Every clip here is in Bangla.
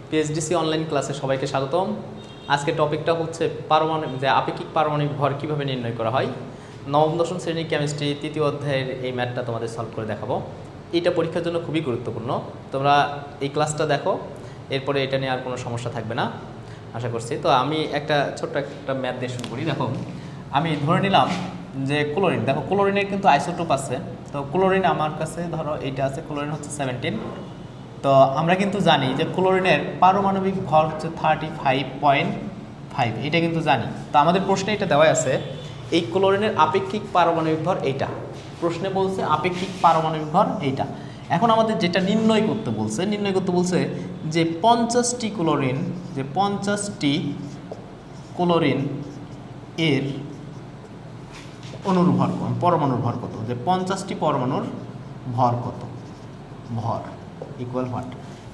পিএইচডিসি অনলাইন ক্লাসে সবাইকে স্বাগতম। আজকে টপিকটা হচ্ছে আপেক্ষিক পারমাণবিক ভর কীভাবে নির্ণয় করা হয়। নবম দশম শ্রেণীর কেমিস্ট্রি তৃতীয় অধ্যায়ের এই ম্যাথটা তোমাদের সলভ করে দেখাবো। এটা পরীক্ষার জন্য খুবই গুরুত্বপূর্ণ। তোমরা এই ক্লাসটা দেখো, এরপরে এটা নিয়ে আর কোনো সমস্যা থাকবে না আশা করছি। তো আমি ছোট্ট একটা ম্যাথ দিয়ে শুরু করি। দেখো, আমি ধরে নিলাম যে ক্লোরিন, দেখো ক্লোরিনের কিন্তু আইসোটোপ আছে। তো ক্লোরিন আমার কাছে ধরো এইটা আছে, ক্লোরিন হচ্ছে 17। তো আমরা কিন্তু জানি যে ক্লোরিনের পারমাণবিক ভর হচ্ছে 35.5, এটা কিন্তু জানি। তো আমাদের প্রশ্নে এটা দেওয়া আছে, এই ক্লোরিনের আপেক্ষিক পারমাণবিক ভর এইটা। প্রশ্নে বলছে আপেক্ষিক পারমাণবিক ভর এইটা। এখন আমাদের যেটা নির্ণয় করতে বলছে যে 50টি ক্লোরিন এর পরমাণুর ভর কত, যে 50টি পরমাণুর ভর কত, ভর ইকুয়াল হোয়াট।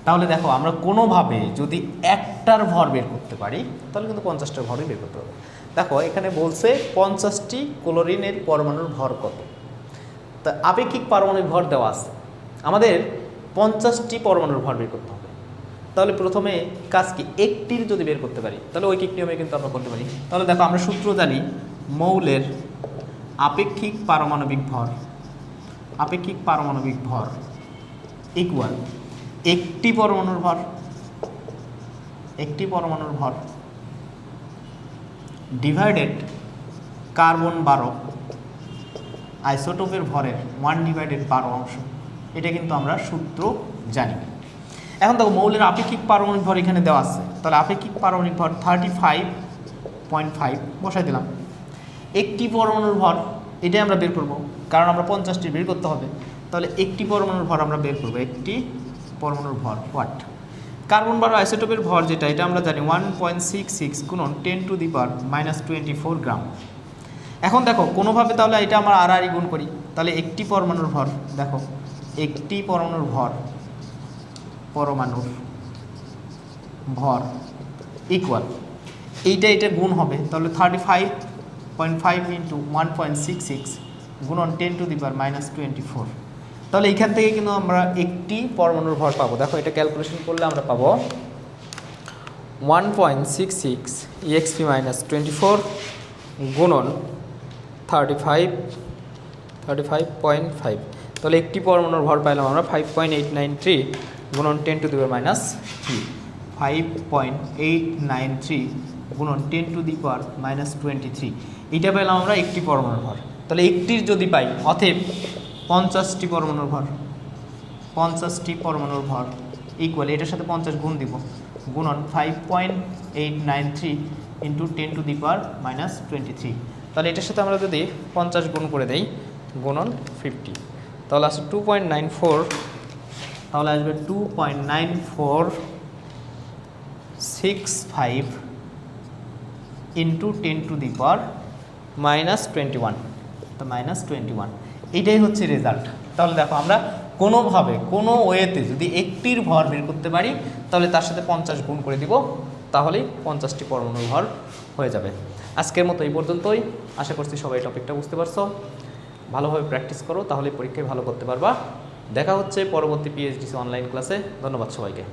তাহলে দেখো, আমরা কোনোভাবে যদি একটার ভর বের করতে পারি তাহলে কিন্তু 50টার ভরই বের করতে হবে। দেখো এখানে বলছে 50টি ক্লোরিনের পরমাণুর ভর কত। তা আপেক্ষিক পারমাণবিক ভর দেওয়া আছে, আমাদের 50টি পরমাণুর ভর বের করতে হবে। তাহলে প্রথমে কাজ কি, একটির যদি বের করতে পারি তাহলে ঐকিক নিয়মে কিন্তু আমরা করতে পারি। তাহলে দেখো, আমরা সূত্র জানি, মৌলের আপেক্ষিক পারমাণবিক ভর ইকুয়াল একটি পরমাণুর ভর ডিভাইডেড কার্বন 12 আইসোটোপের ভরের 1/12 অংশ। এটা কিন্তু আমরা সূত্র জানি। এখন দেখো, মৌলের আপেক্ষিক পারমাণবিক ভর এখানে দেওয়া আছে, তাহলে আপেক্ষিক পারমাণবিক ভর 35.5 বসাই দিলাম। একটি পরমাণুর ভর এটাই আমরা বের করব, কারণ আমরা 50টি বের করতে হবে। তাহলে একটি পরমাণুর ভর আমরা বের করব, একটি পরমাণুর ভর হোয়াট। কার্বন 12 আইসোটোপের ভর যেটা, এটা আমরা জানি 1.66 গুণন 10⁻24 গ্রাম। এখন দেখো কোনোভাবে তাহলে এটা আমরা আর গুণ করি, তাহলে একটি পরমাণুর ভর, দেখো একটি পরমাণুর ভর ইকুয়াল এইটা গুণ হবে, তাহলে 35.5 ইন্টু 1.66 গুণন 10⁻24। তাহলে এইখান থেকে কিন্তু আমরা একটি পরমাণুর ভর পাবো। দেখো এটা ক্যালকুলেশন করলে আমরা পাবো 1.66 exp-24 গুণন 35.5। তাহলে একটি পরমাণুর ভর পাইলাম আমরা 5.893 গুণন 10⁻³ 5.893 গুণন 10⁻23। এইটা পেলাম আমরা একটি পরমাণুর ভর। তাহলে একটির যদি পাই, অতএব 50টি পরমাণুর ভর ইকুয়াল, এটার সাথে 50 গুণ দিব, গুণন 5.893 ইন্টু 10⁻23। তাহলে এটার সাথে আমরা যদি 50 গুণ করে দেই, গুণন 50, তাহলে আসবে 2.94, তাহলে আসবে 2.9465 ইন্টু 10⁻21, তো -21। এইটাই হচ্ছে রেজাল্ট। তাহলে দেখো, আমরা কোনোভাবে কোনো ওয়েতে যদি একটির ভর বের করতে পারি তাহলে তার সাথে 50 গুণ করে দিব, তাহলেই 50টি পরমাণুর ভর হয়ে যাবে। আজকের মতো এই পর্যন্তই। আশা করছি সবাই টপিকটা বুঝতে পারছো। ভালোভাবে প্র্যাকটিস করো, তাহলে পরীক্ষায় ভালো করতে পারবা। দেখা হচ্ছে পরবর্তী পিএইচডিসি অনলাইন ক্লাসে। ধন্যবাদ সবাইকে।